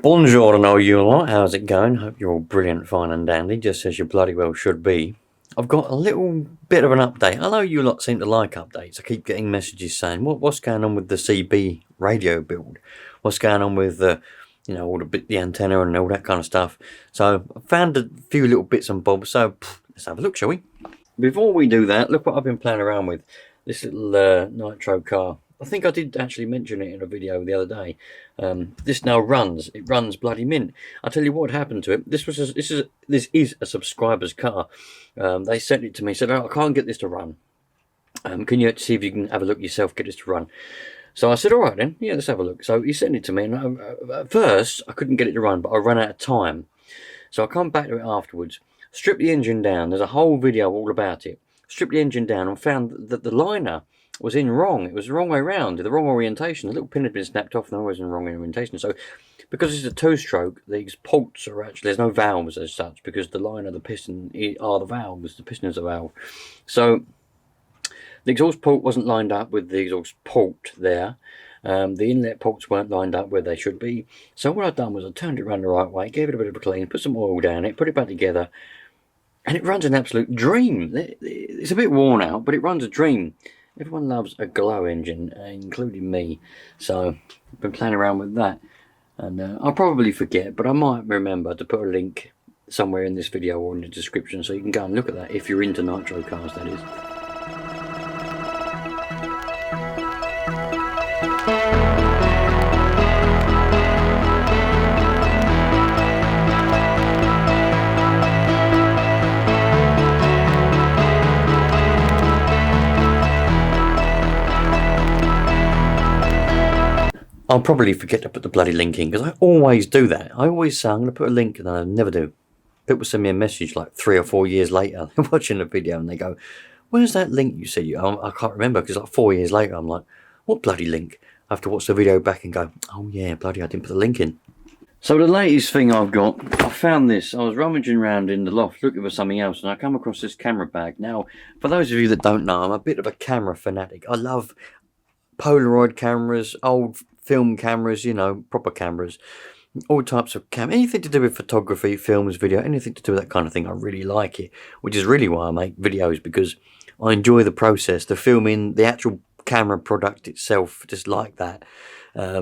Buongiorno, you lot. How's it going? Hope you're all brilliant, fine and dandy, just as you bloody well should be. I've got a little bit of an update. I know you lot seem to like updates. I keep getting messages saying, what's going on with the CB radio build? What's going on with the, all the antenna and all that kind of stuff. So I found a few little bits and bobs. So let's have a look, shall we? Before we do that, look what I've been playing around with. This little nitro car. I think I did actually mention it in a video the other day. This now runs. It runs bloody mint. I'll tell you what happened to it. This is a subscriber's car. They sent it to me. Said, "Oh, I can't get this to run. Can you see if you can have a look yourself? Get this to run." So I said, "All right then. Yeah, let's have a look." So he sent it to me, and at first I couldn't get it to run, but I ran out of time. So I come back to it afterwards. Stripped the engine down. There's a whole video all about it. Stripped the engine down and found that the liner was in wrong. It was the wrong way round, the wrong orientation. The little pin had been snapped off and I was in the wrong orientation. So because it's a two-stroke, these ports are actually, there's no valves as such, because the liner, the piston are the valves. The piston is a valve. So the exhaust port wasn't lined up with the exhaust port there. The inlet ports weren't lined up where they should be. So what I've done was I turned it around the right way, gave it a bit of a clean, put some oil down it, put it back together, and it runs an absolute dream. It's a bit worn out, but it runs a dream. Everyone loves a glow engine, including me. So I've been playing around with that. And I'll probably forget, but I might remember to put a link somewhere in this video or in the description so you can go and look at that if you're into nitro cars, that is. I'll probably forget to put the bloody link in, because I always do that. I always say I'm going to put a link and I never do. People send me a message like 3 or 4 years later. They're watching the video and they go, "Where's that link you said?" I can't remember, because like 4 years later I'm like, "What bloody link?" I have to watch the video back and go, "Oh yeah, bloody, I didn't put the link in." So the latest thing I've got, I found this. I was rummaging around in the loft looking for something else, and I come across this camera bag. Now, for those of you that don't know, I'm a bit of a camera fanatic. I love Polaroid cameras, old film cameras, proper cameras, all types of anything to do with photography, films, video, anything to do with that kind of thing. I really like it, which is really why I make videos, because I enjoy the process, the filming, the actual camera product itself, just like that. I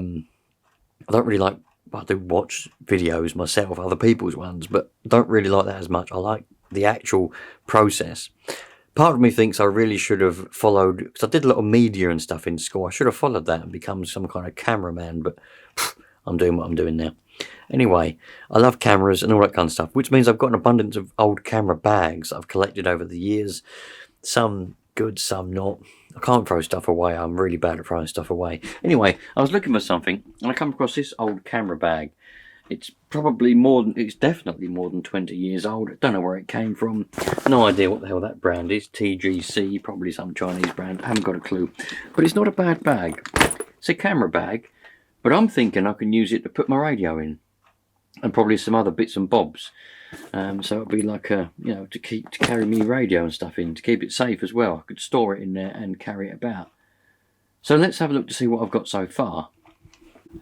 don't really like, I do watch videos myself, other people's ones, but don't really like that as much. I like the actual process. Part of me thinks I really should have followed, because I did a lot of media and stuff in school. I should have followed that and become some kind of cameraman, but I'm doing what I'm doing now. Anyway, I love cameras and all that kind of stuff, which means I've got an abundance of old camera bags I've collected over the years. Some good, some not. I can't throw stuff away. I'm really bad at throwing stuff away. Anyway, I was looking for something and I come across this old camera bag. It's definitely more than 20 years old. I don't know where it came from. No idea what the hell that brand is. TGC, probably some Chinese brand. I haven't got a clue. But it's not a bad bag. It's a camera bag, but I'm thinking I can use it to put my radio in, and probably some other bits and bobs. So it'll be like to carry me radio and stuff in, to keep it safe as well. I could store it in there and carry it about. So let's have a look to see what I've got so far.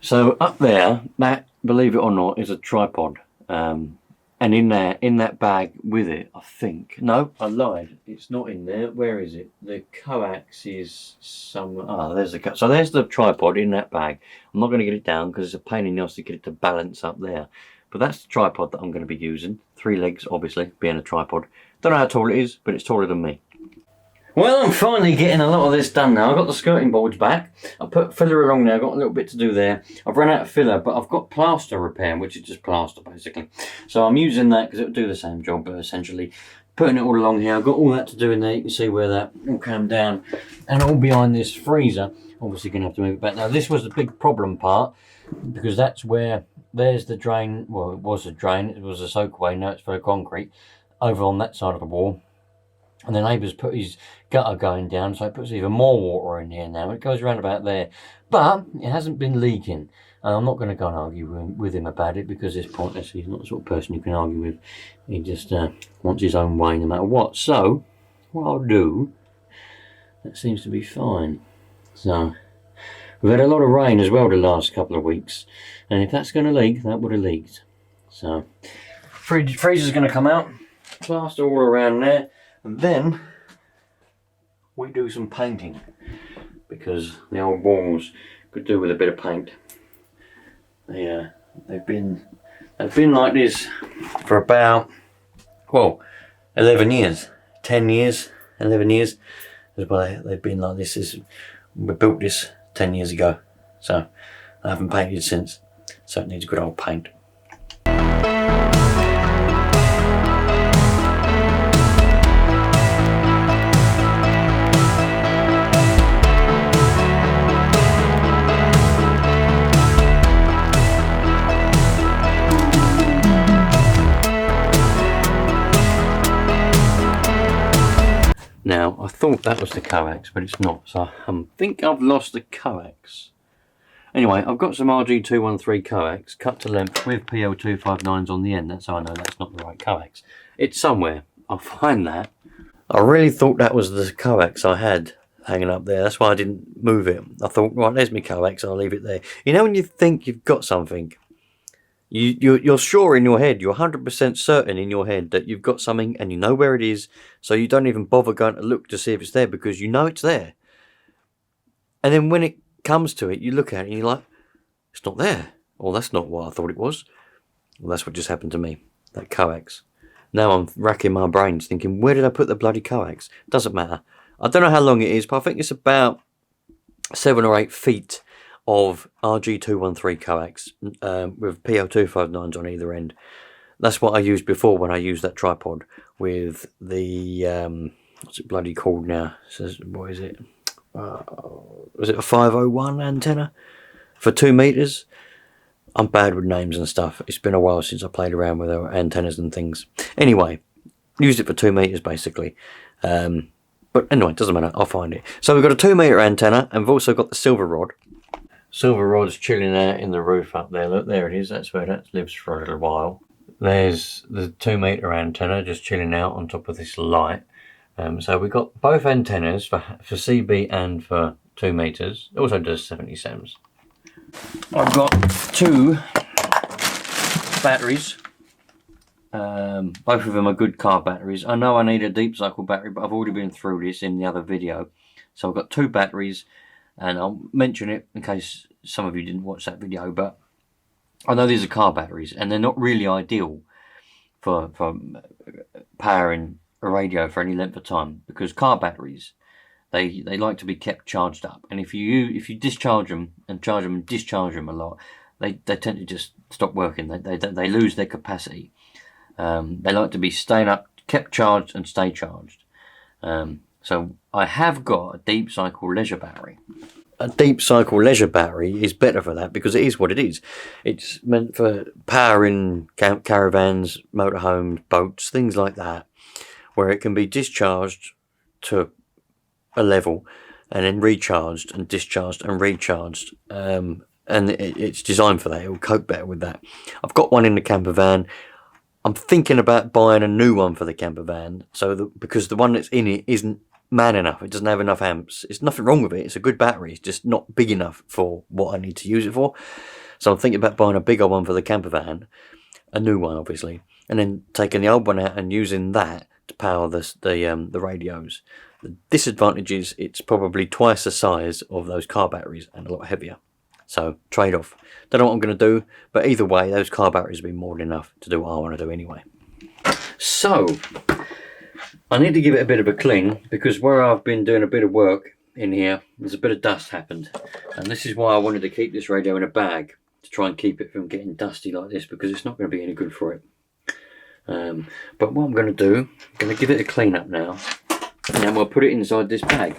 So up there, that, believe it or not, is a tripod, and in that bag with it, I think, no, I lied, it's not in there. Where is it? The coax is somewhere. There's the so there's the tripod in that bag. I'm not going to get it down because it's a pain in the ass to get it to balance up there, but that's the tripod that I'm going to be using. 3 legs, obviously, being a tripod. Don't know how tall it is, but it's taller than me. Well, I'm finally getting a lot of this done now. I've got the skirting boards back. I put filler along there. I've got a little bit to do there. I've run out of filler, but I've got plaster repair, which is just plaster, basically. So I'm using that because it'll do the same job, essentially. Putting it all along here. I've got all that to do in there. You can see where that all came down. And all behind this freezer. Obviously, going to have to move it back. Now, this was the big problem part, because that's where, there's the drain. Well, it was a drain. It was a soakaway. Now it's full of concrete. Over on that side of the wall. And the neighbour's put his gutter going down, so it puts even more water in here now. It goes around about there. But it hasn't been leaking. And I'm not going to go and argue with him about it, because it's pointless. He's not the sort of person you can argue with. He just wants his own way no matter what. So, what I'll do, that seems to be fine. So, We've had a lot of rain as well the last couple of weeks, and if that's going to leak, that would have leaked. So, freezer's going to come out, plaster all around there, and then we do some painting, because the old walls could do with a bit of paint. They've been like this for about, well, 11 years, 10 years, 11 years. They've been like this. We built this 10 years ago, so I haven't painted since, so it needs good old paint. Now, I thought that was the coax, but it's not, so I think I've lost the coax. Anyway, I've got some RG213 coax cut to length with PL259s on the end. That's how I know that's not the right coax. It's somewhere. I'll find that. I really thought that was the coax I had hanging up there. That's why I didn't move it. I thought, right, there's my coax, I'll leave it there. You know when you think you've got something, you're sure in your head, you're 100% certain in your head that you've got something and you know where it is, so you don't even bother going to look to see if it's there because you know it's there. And then when it comes to it, you look at it and you're like, it's not there. Or that's not what I thought it was. Well, that's what just happened to me, that coax. Now I'm racking my brains thinking, where did I put the bloody coax? Doesn't matter. I don't know how long it is, but I think it's about 7 or 8 feet of RG213 coax with PL259s on either end. That's what I used before when I used that tripod with the what's it bloody called now? It says, what is it? Was it a 501 antenna for 2 meters? I'm bad with names and stuff. It's been a while since I played around with antennas and things. Anyway, used it for 2 meters basically. But anyway, it doesn't matter. I'll find it. So we've got a 2 meter antenna, and we've also got the silver rod. Silver rod's chilling out in the roof up there. Look, there it is. That's where that lives for a little while. There's the 2 meter antenna just chilling out on top of this light. So we've got both antennas for CB and for 2 meters. It also does 70 SEMS. I've got 2 batteries. Both of them are good car batteries. I know I need a deep cycle battery, but I've already been through this in the other video. So I've got 2 batteries. And I'll mention it in case some of you didn't watch that video, but I know these are car batteries and they're not really ideal for powering a radio for any length of time, because car batteries, they like to be kept charged up, and if you discharge them and charge them and discharge them a lot, they tend to just stop working. They lose their capacity. They like to be staying up, kept charged and stay charged. So I have got a deep cycle leisure battery. A deep cycle leisure battery is better for that because it is what it is. It's meant for powering caravans, motorhomes, boats, things like that, where it can be discharged to a level and then recharged and discharged and recharged. And it's designed for that. It will cope better with that. I've got one in the camper van. I'm thinking about buying a new one for the camper van, because the one that's in it isn't man enough. It doesn't have enough amps. It's nothing wrong with it. It's a good battery. It's just not big enough for what I need to use it for. So I'm thinking about buying a bigger one for the camper van, a new one obviously, and then taking the old one out and using that to power the radios. The disadvantage is it's probably twice the size of those car batteries and a lot heavier. So trade off. Don't know what I'm going to do, but either way, those car batteries will be more than enough to do what I want to do anyway. So I need to give it a bit of a clean, because where I've been doing a bit of work in here, there's a bit of dust happened, and this is why I wanted to keep this radio in a bag, to try and keep it from getting dusty like this, because it's not going to be any good for it. But what I'm going to do, I'm going to give it a clean up now, and then we'll put it inside this bag.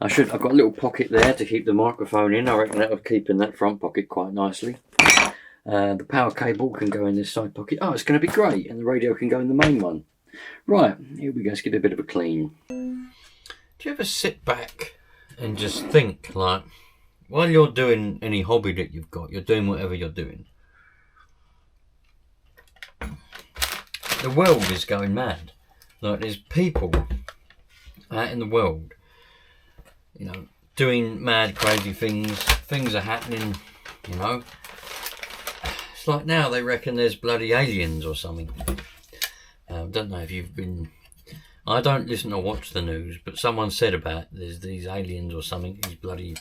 I've got a little pocket there to keep the microphone in. I reckon that'll keep in that front pocket quite nicely. The power cable can go in this side pocket. Oh, it's going to be great, and the radio can go in the main one. Right, here we go. Let's give it a bit of a clean. Do you ever sit back and just think, like, while you're doing any hobby that you've got, you're doing whatever you're doing, the world is going mad. Like, there's people out in the world, you know, doing mad, crazy things things are happening, you know. It's like now they reckon there's bloody aliens or something. Don't know if you've been... I don't listen or watch the news, but someone said about there's these aliens or something, these bloody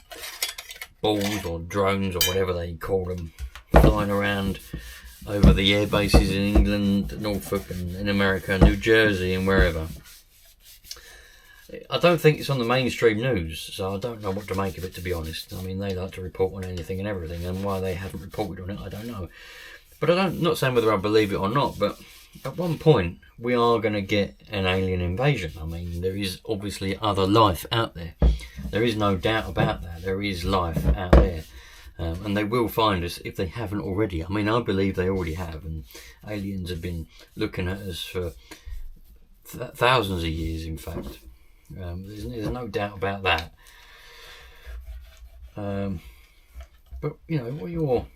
balls or drones or whatever they call them, flying around over the air bases in England, Norfolk, and in America, New Jersey, and wherever. I don't think it's on the mainstream news, so I don't know what to make of it, to be honest. I mean, they like to report on anything and everything, and why they haven't reported on it, I don't know. But I'm not saying whether I believe it or not, but at one point, we are going to get an alien invasion. I mean, there is obviously other life out there. There is no doubt about that. There is life out there. And they will find us if they haven't already. I mean, I believe they already have. And aliens have been looking at us for thousands of years, in fact. There's no doubt about that. But, you know, while you're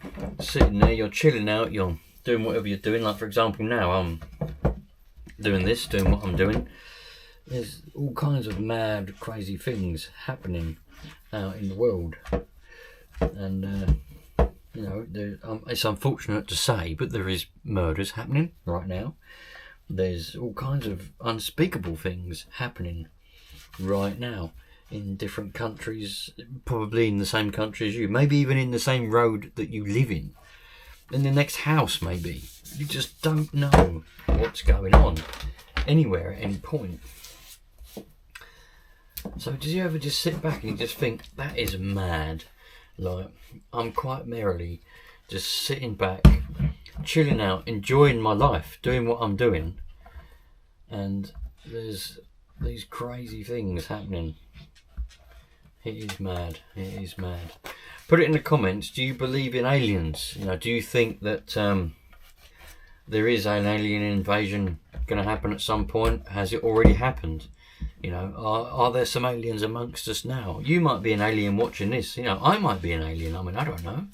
sitting there, you're chilling out, you're doing whatever you're doing. Like, for example, now I'm doing what I'm doing. There's all kinds of mad, crazy things happening out in the world. And, you know, it's unfortunate to say, but there is murders happening right now. There's all kinds of unspeakable things happening right now in different countries, probably in the same country as you, maybe even in the same road that you live in the next house maybe. You just don't know what's going on anywhere at any point. So do you ever just sit back and you just think, that is mad? Like, I'm quite merrily just sitting back, chilling out, enjoying my life, doing what I'm doing, and there's these crazy things happening. It is mad. It is mad. Put it in the comments. Do you believe in aliens? You know, do you think that there is an alien invasion going to happen at some point? Has it already happened? You know, are there some aliens amongst us now? You might be an alien watching this. You know, I might be an alien. I mean, I don't know.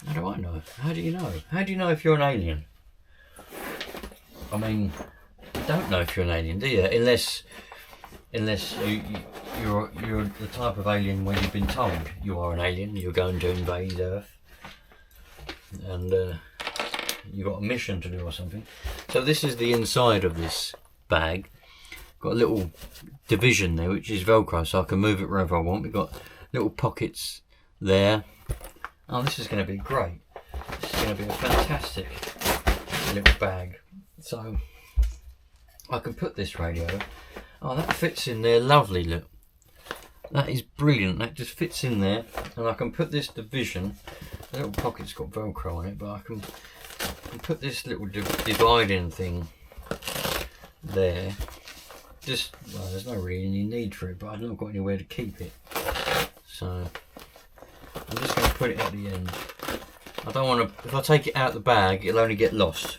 How do I know? How do you know? How do you know if you're an alien? I mean, you don't know if you're an alien, do you? Unless you're the type of alien where you've been told you are an alien, you're going to invade Earth, and you've got a mission to do or something. So this is the inside of this bag. Got a little division there, which is Velcro, so I can move it wherever I want. We've got little pockets there. Oh, this is going to be great. This is going to be a fantastic little bag. So I can put this radio. Oh, that fits in there lovely, look. That is brilliant. That just fits in there. And I can put this division. The little pocket's got Velcro on it, but I can put this little dividing thing there. Just, well, there's no really any need for it, but I've not got anywhere to keep it. So I'm just going to put it at the end. I don't want to, if I take it out the bag, it'll only get lost.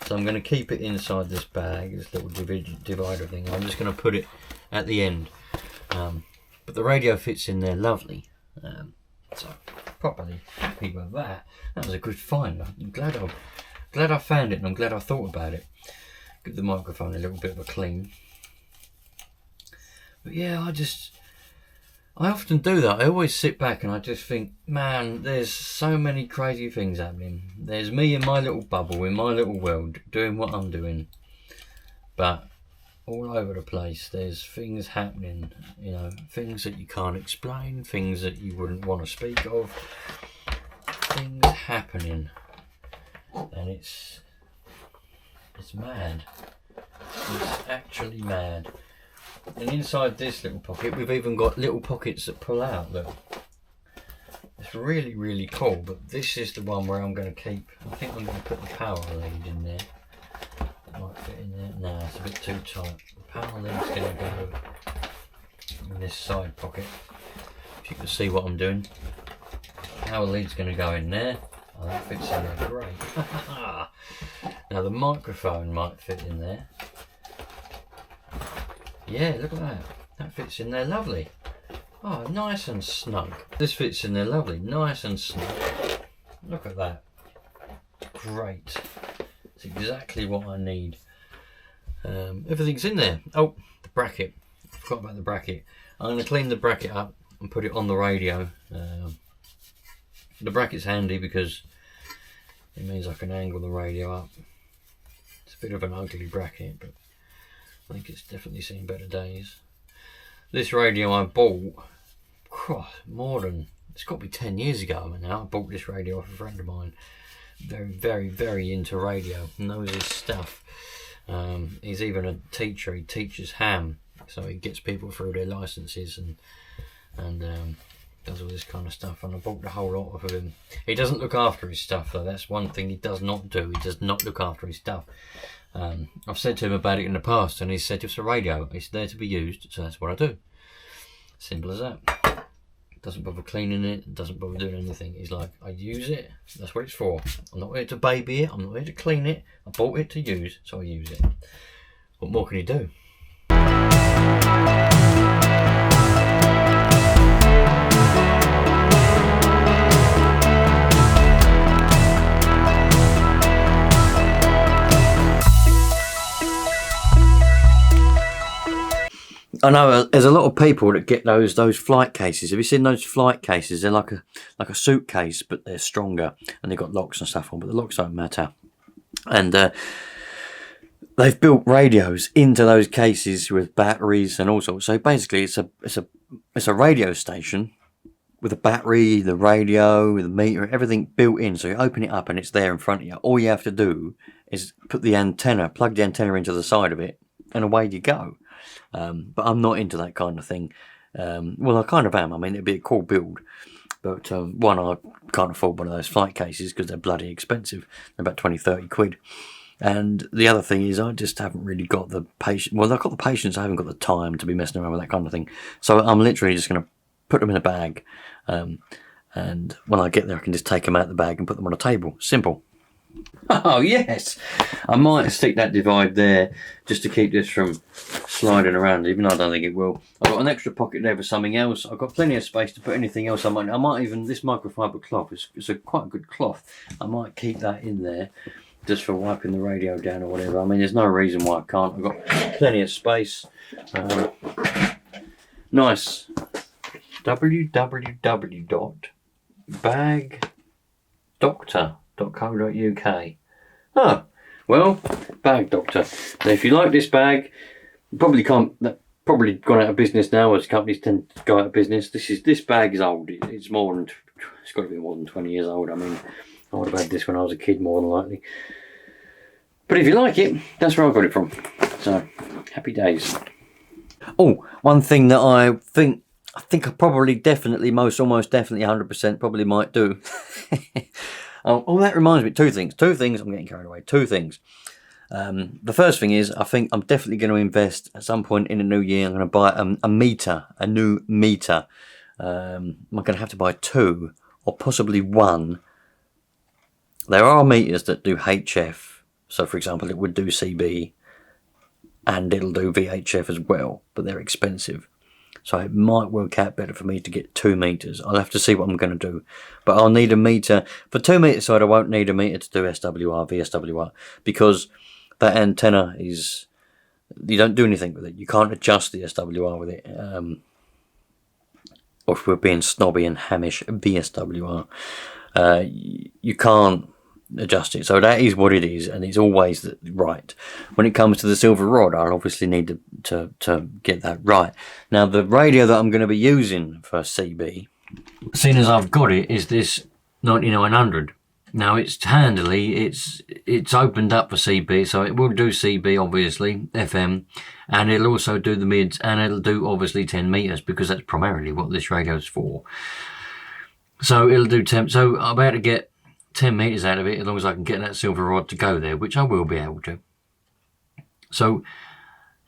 So I'm going to keep it inside this bag, this little divider thing. I'm just going to put it at the end. But the radio fits in there lovely. So properly happy with that. That was a good find. I'm glad I found it, and I'm glad I thought about it. Give the microphone a little bit of a clean. But yeah, I often do that. I always sit back and I just think, man, there's so many crazy things happening. There's me in my little bubble, in my little world, doing what I'm doing. But all over the place, there's things happening, you know, things that you can't explain, things that you wouldn't want to speak of. Things happening. And it's mad. It's actually mad. And inside this little pocket, we've even got little pockets that pull out, look. It's really, really cool, but this is the one where I'm going to keep, I think I'm going to put the power lead in there. Might fit in there. No, it's a bit too tight. The power lead's going to go in this side pocket. If you can see what I'm doing. Power lead's going to go in there. Oh, that fits in there great. Now the microphone might fit in there. Yeah, look at that. That fits in there lovely. Oh, nice and snug. This fits in there lovely, nice and snug. Look at that. Great. It's exactly what I need. Everything's in there. Oh, the bracket. I forgot about the bracket. I'm going to clean the bracket up and put it on the radio. The bracket's handy because it means I can angle the radio up. It's a bit of an ugly bracket, but I think it's definitely seen better days. This radio I bought, it's got to be 10 years ago now. I bought this radio off a friend of mine. Very, very, very into radio, knows his stuff. He's even a teacher. He teaches ham, so he gets people through their licenses and does all this kind of stuff. And I bought the whole lot of him. He doesn't look after his stuff though. That's one thing he does not do. He does not look after his stuff. I've said to him about it in the past, and he said it's a radio. It's there to be used, so that's what I do. Simple as that. Doesn't bother cleaning it, doesn't bother doing anything. He's like, I use it, that's what it's for. I'm not here to baby it, I'm not here to clean it. I bought it to use, so I use it. What more can he do? I know there's a lot of people that get those flight cases. Have you seen those flight cases? They're like a suitcase, but they're stronger and they've got locks and stuff on, but the locks don't matter. And they've built radios into those cases with batteries and all sorts. So basically, it's a radio station with a battery, the radio, with the meter, everything built in. So you open it up and it's there in front of you. All you have to do is plug the antenna into the side of it, and away you go. But I'm not into that kind of thing. Well, I kind of am. I mean, it'd be a cool build. But one, I can't afford one of those flight cases because they're bloody expensive. They're about 20-30 quid. And the other thing is I just haven't really got the patience. Well, I've got the patience. I haven't got the time to be messing around with that kind of thing. So I'm literally just going to put them in a bag. And when I get there, I can just take them out of the bag and put them on a table. Simple. Oh yes, I might stick that divide there just to keep this from sliding around, even though I don't think it will. I've got an extra pocket there for something else. I've got plenty of space to put anything else. I might even, this microfiber cloth is quite a good cloth. I might keep that in there just for wiping the radio down or whatever. I mean, there's no reason why I can't. I've got plenty of space. Nice. www.bagdoctor.co.uk. Oh, well, Bag Doctor. Now, if you like this bag, you probably gone out of business now, as companies tend to go out of business. This bag is old. It's got to be more than 20 years old. I mean, I would have had this when I was a kid, more than likely. But if you like it, that's where I got it from. So, happy days. Oh, one thing that I think I probably almost definitely 100% probably might do. Oh, that reminds me, two things. I'm getting carried away. Two things. The first thing is, I think I'm definitely going to invest at some point in the new year. I'm going to buy a new meter. I'm going to have to buy two or possibly one. There are meters that do HF. So, for example, it would do CB and it'll do VHF as well, but they're expensive. So it might work out better for me to get 2 meters. I'll have to see what I'm going to do. But I'll need a meter. For 2 meter side, I won't need a meter to do SWR, VSWR, because that antenna is, you don't do anything with it. You can't adjust the SWR with it. Or if we're being snobby and hamish, VSWR, you can't adjust it. So that is what it is, and it's always right. When it comes to the silver rod, I'll obviously need to get that right. Now, the radio that I'm going to be using for CB, seeing as I've got it, is this 9900. Now, it's handily, it's opened up for CB, so it will do CB, obviously, FM, and it'll also do the mids, and it'll do, obviously, 10 meters, because that's primarily what this radio is for. So it'll do 10, so I'm about to get 10 meters out of it, as long as I can get that silver rod to go there, which I will be able to. So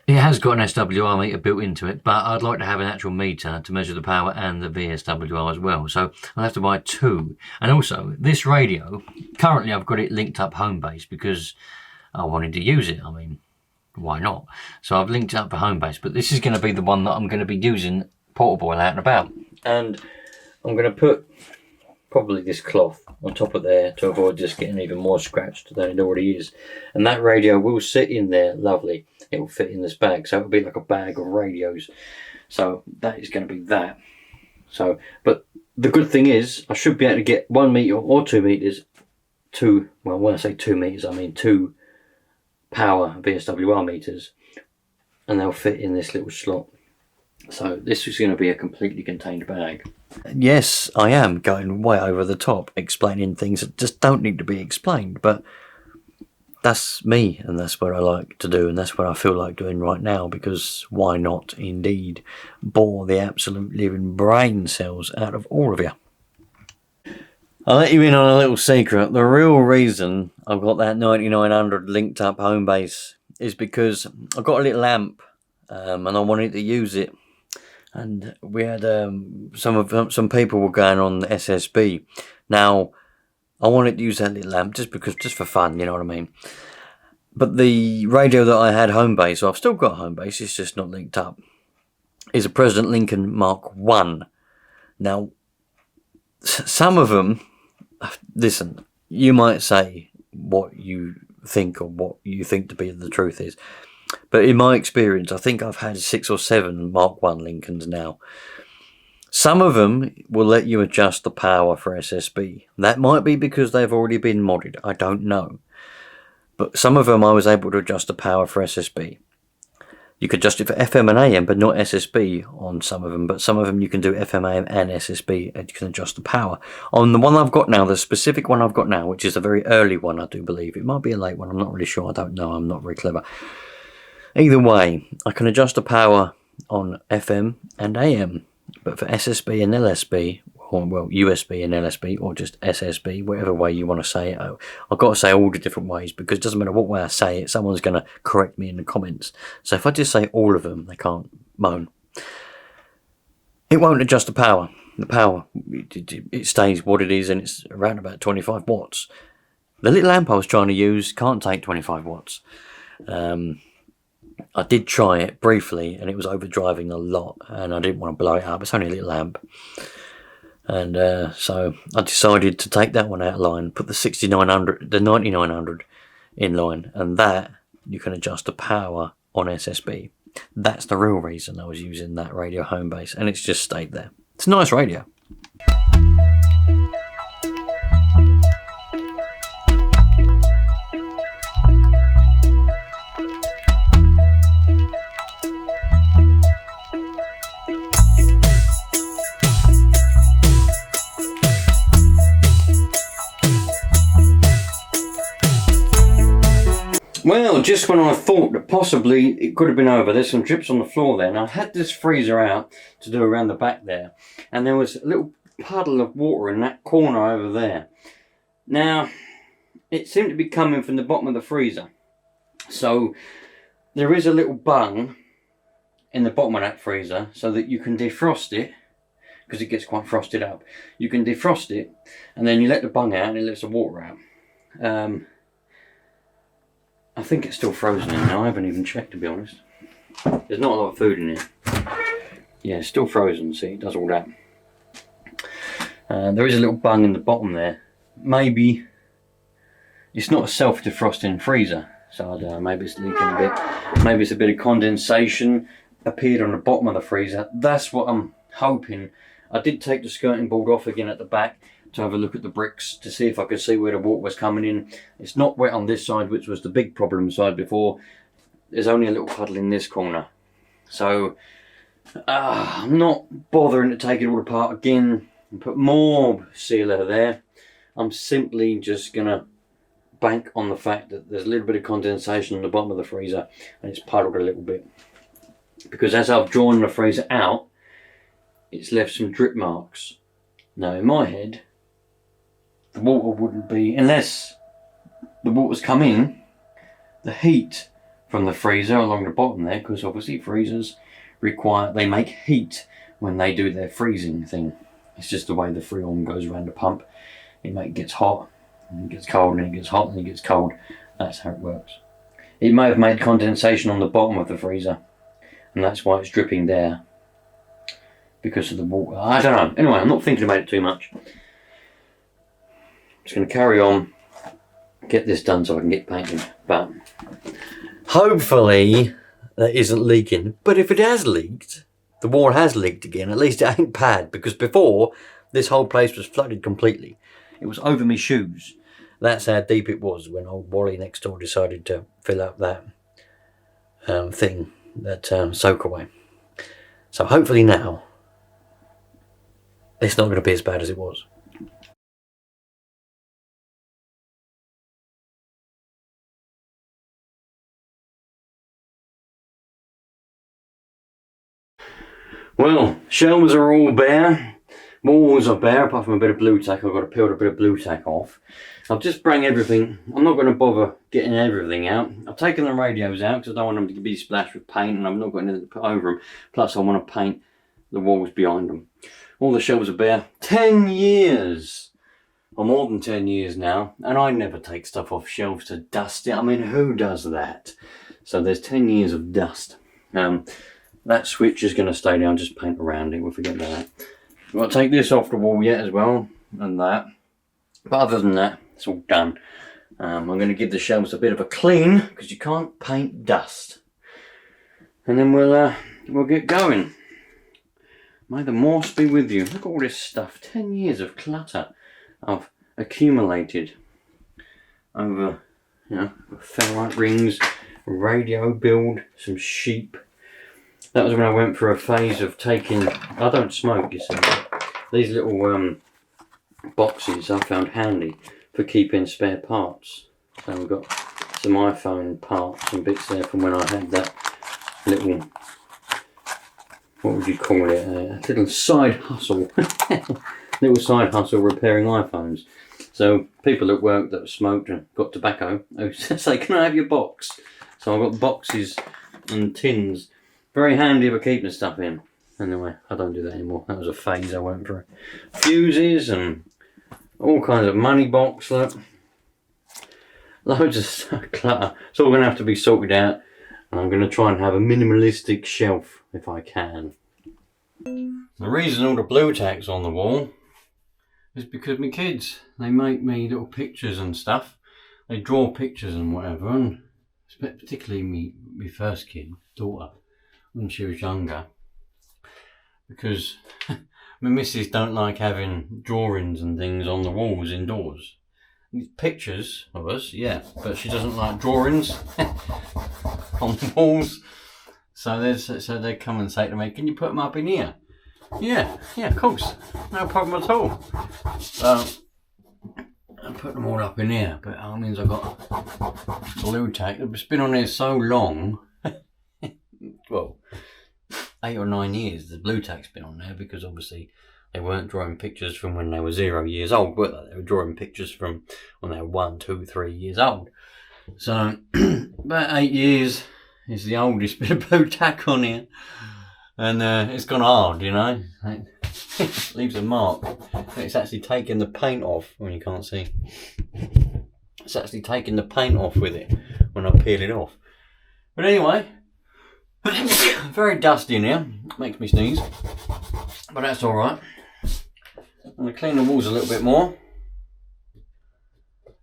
it has got an SWR meter built into it, but I'd like to have an actual meter to measure the power and the VSWR as well. So I'll have to buy 2. And also, this radio, currently I've got it linked up home base because I wanted to use it. I mean, why not? So I've linked it up for home base, but this is going to be the one that I'm going to be using portable and out and about. And I'm going to put probably this cloth on top of there to avoid just getting even more scratched than it already is. And that radio will sit in there lovely. It will fit in this bag, so it'll be like a bag of radios. So that is going to be that. So, but the good thing is I should be able to get 1 metre or 2 metres to, well, when I say 2 metres, I mean 2 power VSWR meters, and they'll fit in this little slot. So this is going to be a completely contained bag. Yes, I am going way over the top, explaining things that just don't need to be explained, but that's me, and that's what I like to do, and that's what I feel like doing right now, because why not indeed bore the absolute living brain cells out of all of you. I'll let you in on a little secret. The real reason I've got that 9900 linked up home base is because I've got a little amp, and I wanted to use it. And we had some people were going on the SSB. Now, I wanted to use that little amp just for fun, you know what I mean. But the radio that I had home base, so I've still got home base, it's just not linked up, is a President Lincoln Mark 1. Now, some of them, listen, you might say what you think or what you think to be the truth is. But in my experience, I think I've had 6 or 7 Mark 1 Lincolns now. Some of them will let you adjust the power for SSB. That might be because they've already been modded. I don't know. But some of them I was able to adjust the power for SSB. You could adjust it for FM and AM, but not SSB on some of them. But some of them you can do FM, AM and SSB, and you can adjust the power. On the one I've got now, the specific one I've got now, which is a very early one, I do believe. It might be a late one, I'm not really sure. I don't know, I'm not very clever. Either way, I can adjust the power on FM and AM. But for SSB and LSB, or well, USB and LSB, or just SSB, whatever way you want to say it, I've got to say all the different ways, because it doesn't matter what way I say it, someone's going to correct me in the comments. So if I just say all of them, they can't moan. It won't adjust the power. The power, it stays what it is, and it's around about 25 watts. The little amp I was trying to use can't take 25 watts. I did try it briefly, and it was overdriving a lot, and I didn't want to blow it up. It's only a little amp. And so I decided to take that one out of line, put the 9900 in line, and that you can adjust the power on SSB. That's the real reason I was using that radio home base, and it's just stayed there. It's a nice radio. Well, just when I thought that possibly it could have been over, there's some drips on the floor there. And I had this freezer out to do around the back there, and there was a little puddle of water in that corner over there. Now, it seemed to be coming from the bottom of the freezer. So, there is a little bung in the bottom of that freezer so that you can defrost it, because it gets quite frosted up. You can defrost it, and then you let the bung out and it lets the water out. I think it's still frozen in now. I haven't even checked, to be honest. There's not a lot of food in it. Yeah, it's still frozen. See, it does all that. There is a little bung in the bottom there. Maybe it's not a self-defrosting freezer, so I don't know. Maybe it's leaking a bit. Maybe it's a bit of condensation appeared on the bottom of the freezer. That's what I'm hoping. I did take the skirting board off again at the back to have a look at the bricks to see if I could see where the water was coming in. It's not wet on this side, which was the big problem side before. There's only a little puddle in this corner. So I'm not bothering to take it all apart again and put more sealer there. I'm simply just gonna bank on the fact that there's a little bit of condensation on the bottom of the freezer and it's puddled a little bit. Because as I've drawn the freezer out, it's left some drip marks. Now in my head, the water wouldn't be, unless the water's come in, the heat from the freezer along the bottom there, because obviously freezers they make heat when they do their freezing thing. It's just the way the freon goes around the pump. It gets hot, and it gets cold, and it gets hot, and it gets cold. That's how it works. It may have made condensation on the bottom of the freezer, and that's why it's dripping there, because of the water. I don't know. Anyway, I'm not thinking about it too much. Just going to carry on, get this done so I can get painting. But hopefully that isn't leaking. But if it has leaked, the water has leaked again, at least it ain't bad, because before This whole place was flooded completely. It was over my shoes. That's how deep it was when old Wally next door decided to fill up that thing, that soak away. So hopefully now it's not going to be as bad as it was. Well, shelves are all bare. Walls are bare, apart from a bit of blue tack. I've got to peel a bit of blue tack off. I've just bring everything. I'm not going to bother getting everything out. I've taken the radios out because I don't want them to be splashed with paint, and I've not got anything to put over them. Plus, I want to paint the walls behind them. All the shelves are bare. 10 years! Or more than 10 years now, and I never take stuff off shelves to dust it. I mean, who does that? So there's 10 years of dust. That switch is going to stay down, just paint around it, we'll forget about that. I've got to take this off the wall yet as well, and that. But other than that, it's all done. I'm going to give the shelves a bit of a clean, because you can't paint dust. And then we'll get going. May the morse be with you. Look at all this stuff. 10 years of clutter I've accumulated over, ferrite rings, radio build, some sheep. That was when I went for a phase of taking, I don't smoke, you see. These little boxes I found handy for keeping spare parts. So we've got some iPhone parts and bits there from when I had that little, what would you call it, a little side hustle. Little side hustle repairing iPhones. So people at work that smoked and got tobacco, I say, can I have your box? So I've got boxes and tins. Very handy for keeping stuff in. Anyway, I don't do that anymore. That was a phase I went through. Fuses and all kinds of money box, look. Loads of stuff, clutter. It's all going to have to be sorted out. And I'm going to try and have a minimalistic shelf if I can. The reason all the blue tack's on the wall is because my kids, they make me little pictures and stuff. They draw pictures and whatever. And particularly my first kid, daughter, when she was younger, because my missus don't like having drawings and things on the walls indoors. Pictures of us, yeah, but she doesn't like drawings on the walls. So they come and say to me, "Can you put them up in here?" Yeah, of course, no problem at all. So I put them all up in here, but that means I've got blue tack. It's been on here so long. Well, 8 or 9 years the blue tack's been on there, because obviously they weren't drawing pictures from when they were 0 years old, were they? They were drawing pictures from when they were 1, 2, 3 years old. So about 8 years is the oldest bit of blue tack on here, and it's gone hard, it leaves a mark. It's actually taking the paint off when you can't see. It's actually taking the paint off with it when I peel it off. But anyway, very dusty in here, makes me sneeze, but that's alright. I'm going to clean the walls a little bit more.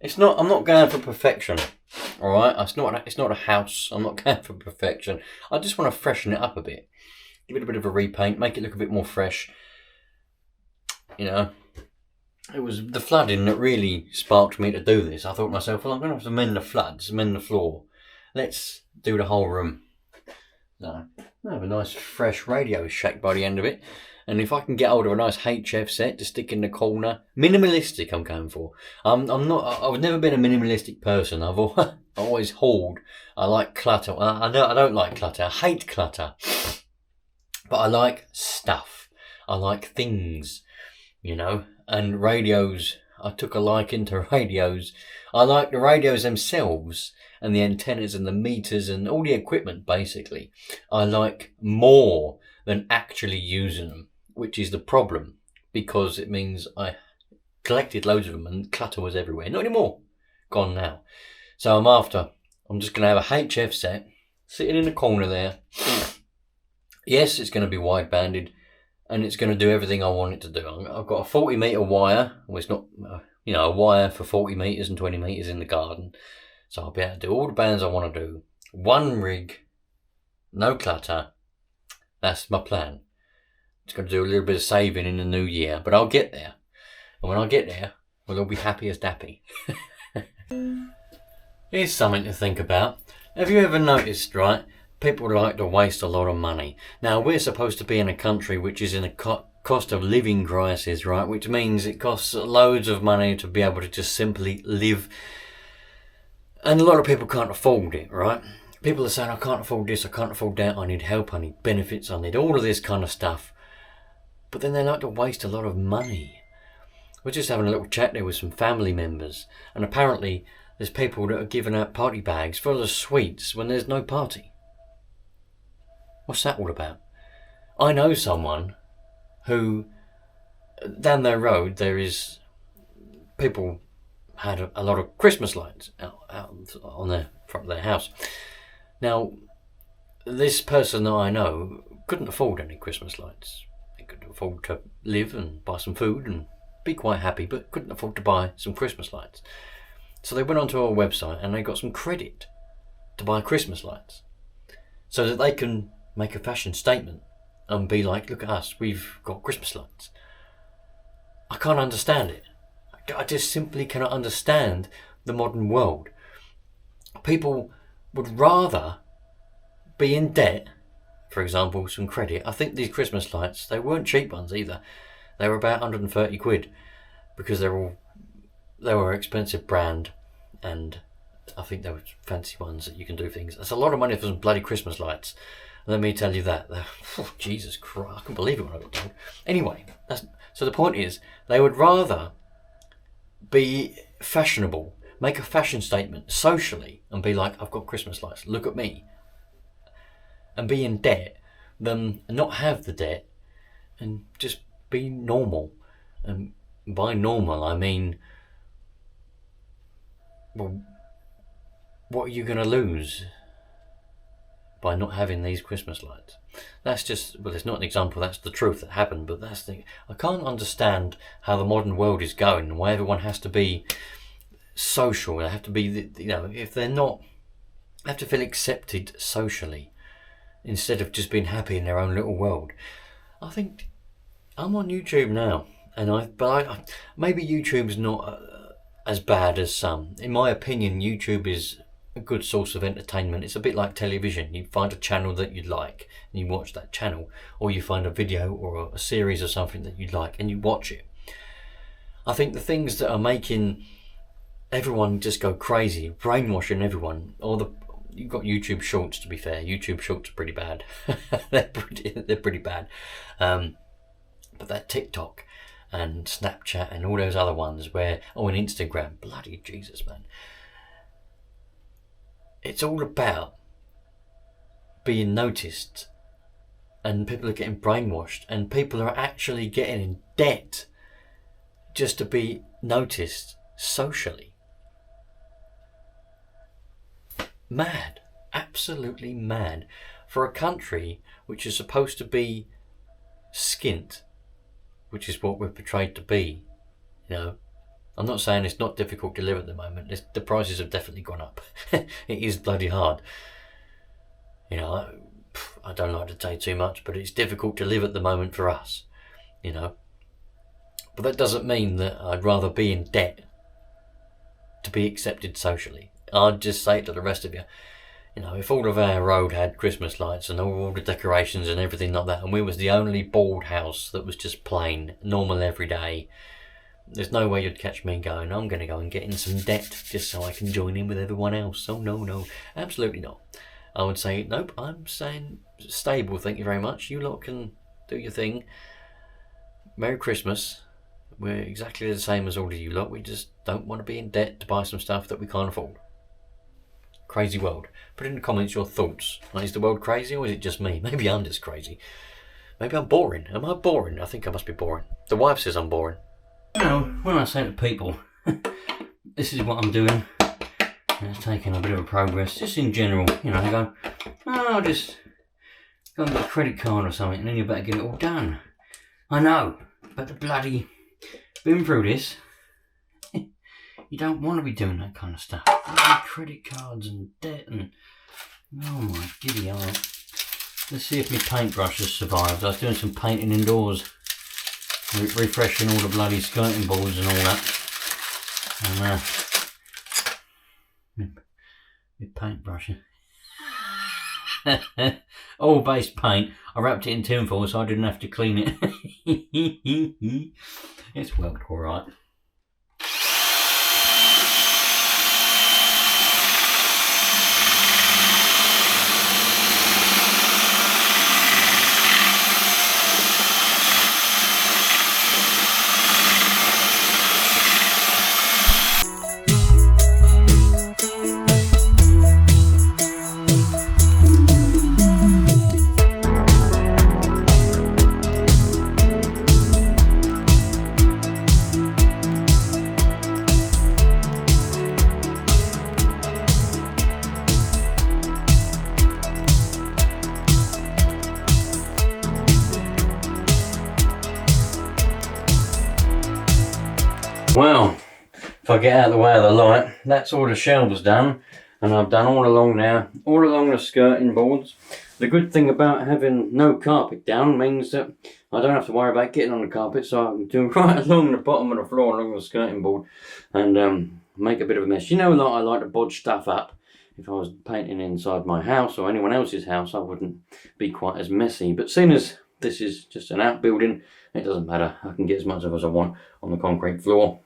I'm not going for perfection, alright? It's not a house, I'm not going for perfection. I just want to freshen it up a bit. Give it a bit of a repaint, make it look a bit more fresh. It was the flooding that really sparked me to do this. I thought to myself, well, I'm going to have to mend the floods, mend the floor. Let's do the whole room. So, I have a nice fresh RadioShack by the end of it. And if I can get hold of a nice HF set to stick in the corner, minimalistic I'm going for. I've never been a minimalistic person. I've always hauled. I like clutter. I don't like clutter. I hate clutter. But I like stuff. I like things, and radios. I took a liking to radios. I like the radios themselves and the antennas and the meters and all the equipment, basically. I like more than actually using them, which is the problem, because it means I collected loads of them and clutter was everywhere. Not anymore. Gone now. So I'm just going to have a HF set sitting in the corner there. Yes, it's going to be wide-banded, and it's going to do everything I want it to do. I've got a 40-metre wire. Well, it's not, a wire for 40 metres and 20 metres in the garden. So I'll be able to do all the bands I want to do. One rig, no clutter. That's my plan. Just got to do a little bit of saving in the new year, but I'll get there. And when I get there, we'll all be happy as dappy. Here's something to think about. Have you ever noticed, right, people like to waste a lot of money? Now, we're supposed to be in a country which is in a cost of living crisis, right, which means it costs loads of money to be able to just simply live. And a lot of people can't afford it, right? People are saying, I can't afford this, I can't afford that, I need help, I need benefits, I need all of this kind of stuff. But then they like to waste a lot of money. We're just having a little chat there with some family members, and apparently there's people that are giving out party bags full of sweets when there's no party. What's that all about? I know someone who, down their road, there is people had a lot of Christmas lights out on the front of their house. Now, this person that I know couldn't afford any Christmas lights. They could afford to live and buy some food and be quite happy, but couldn't afford to buy some Christmas lights. So they went onto our website and they got some credit to buy Christmas lights so that they can make a fashion statement and be like, look at us, we've got Christmas lights. I can't understand it. I just simply cannot understand the modern world. People would rather be in debt, for example, some credit. I think these Christmas lights, they weren't cheap ones either. They were about 130 quid because they were expensive brand, and I think they were fancy ones that you can do things. That's a lot of money for some bloody Christmas lights. Let me tell you that. Oh, Jesus Christ, I couldn't believe it when I got told. Anyway, so the point is, they would rather be fashionable, make a fashion statement socially and be like, I've got Christmas lights, look at me, and be in debt than not have the debt and just be normal. And by normal I mean, well, what are you going to lose by not having these Christmas lights? That's just, well, it's not an example, that's the truth that happened, but that's the, I can't understand how the modern world is going and why everyone has to be social. They have to be, you know, if they're not, they have to feel accepted socially instead of just being happy in their own little world. I think I'm on YouTube now, and maybe YouTube's not as bad as some. In my opinion, YouTube is a good source of entertainment. It's a bit like television. You find a channel that you like and you watch that channel, or you find a video or a series of something that you like and you watch it. I think the things that are making everyone just go crazy, brainwashing everyone, you've got YouTube Shorts, to be fair. YouTube Shorts are pretty bad. they're pretty bad. But that TikTok and Snapchat and all those other ones and Instagram, bloody Jesus, man. It's all about being noticed, and people are getting brainwashed, and people are actually getting in debt just to be noticed socially. Mad, absolutely mad, for a country which is supposed to be skint, which is what we're portrayed to be. You know, I'm not saying it's not difficult to live at the moment. The prices have definitely gone up. It is bloody hard. You know, I don't like to say too much, but it's difficult to live at the moment for us. You know, but that doesn't mean that I'd rather be in debt to be accepted socially. I'd just say to the rest of you, you know, if all of our road had Christmas lights and all the decorations and everything like that, and we was the only board house that was just plain, normal every day, there's no way you'd catch me going, I'm going to go and get in some debt just so I can join in with everyone else. Oh, no, absolutely not. I would say, nope, I'm saying stable, thank you very much. You lot can do your thing. Merry Christmas. We're exactly the same as all of you lot. We just don't want to be in debt to buy some stuff that we can't afford. Crazy world. Put in the comments your thoughts. Is the world crazy, or is it just me? Maybe I'm just crazy. Maybe I'm boring. Am I boring? I think I must be boring. The wife says I'm boring. You know, when I say to people, this is what I'm doing, it's taking a bit of a progress, just in general, you know, they go, oh, I'll just go and get a credit card or something, and then you better get it all done. I know, but the bloody, been through this, you don't want to be doing that kind of stuff. Bloody credit cards and debt and, oh my giddy aunt. Let's see if my paintbrush has survived. I was doing some painting indoors, refreshing all the bloody skirting boards and all that. And my paintbrush. Oil-based paint. I wrapped it in tinfoil so I didn't have to clean it. It's worked all right. Well, if I get out of the way of the light, that's all the shelves done, and I've done all along now, all along the skirting boards. The good thing about having no carpet down means that I don't have to worry about getting on the carpet, so I can do right along the bottom of the floor, along the skirting board, and make a bit of a mess. You know that I like to bodge stuff up. If I was painting inside my house or anyone else's house, I wouldn't be quite as messy. But seeing as this is just an outbuilding, it doesn't matter. I can get as much of as I want on the concrete floor.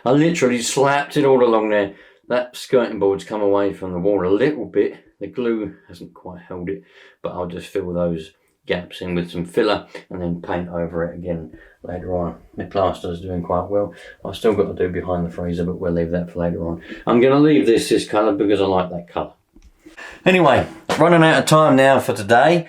I literally slapped it all along there. That skirting board's come away from the wall a little bit. The glue hasn't quite held it, but I'll just fill those gaps in with some filler and then paint over it again later on. My plaster's doing quite well. I've still got to do behind the freezer, but we'll leave that for later on. I'm going to leave this colour because I like that colour. Anyway, running out of time now for today.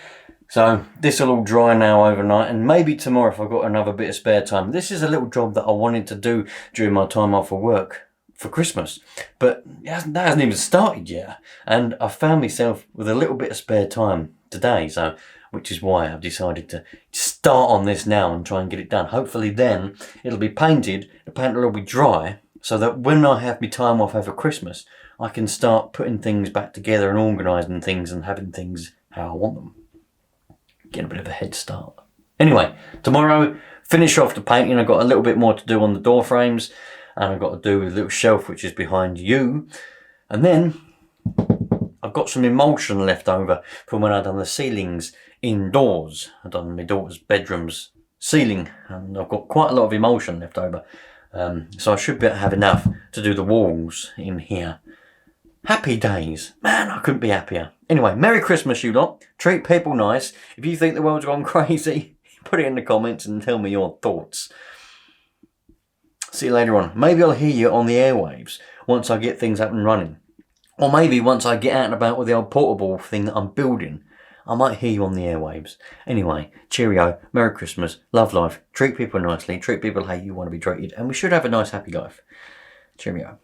So this will all dry now overnight, and maybe tomorrow if I've got another bit of spare time. This is a little job that I wanted to do during my time off of work for Christmas, but that hasn't even started yet. And I found myself with a little bit of spare time today, so which is why I've decided to start on this now and try and get it done. Hopefully then it'll be painted, the paint will all be dry, so that when I have my time off over Christmas, I can start putting things back together and organising things and having things how I want them. Get a bit of a head start. Anyway, tomorrow, finish off the painting. I've got a little bit more to do on the door frames, and I've got to do with a little shelf which is behind you. And then I've got some emulsion left over from when I've done the ceilings indoors. I've done my daughter's bedroom's ceiling, and I've got quite a lot of emulsion left over. So I should have enough to do the walls in here. Happy days. Man, I couldn't be happier. Anyway, Merry Christmas, you lot. Treat people nice. If you think the world's gone crazy, put it in the comments and tell me your thoughts. See you later on. Maybe I'll hear you on the airwaves once I get things up and running. Or maybe once I get out and about with the old portable thing that I'm building, I might hear you on the airwaves. Anyway, cheerio, Merry Christmas, love life, treat people nicely, treat people how you want to be treated, and we should have a nice happy life. Cheerio.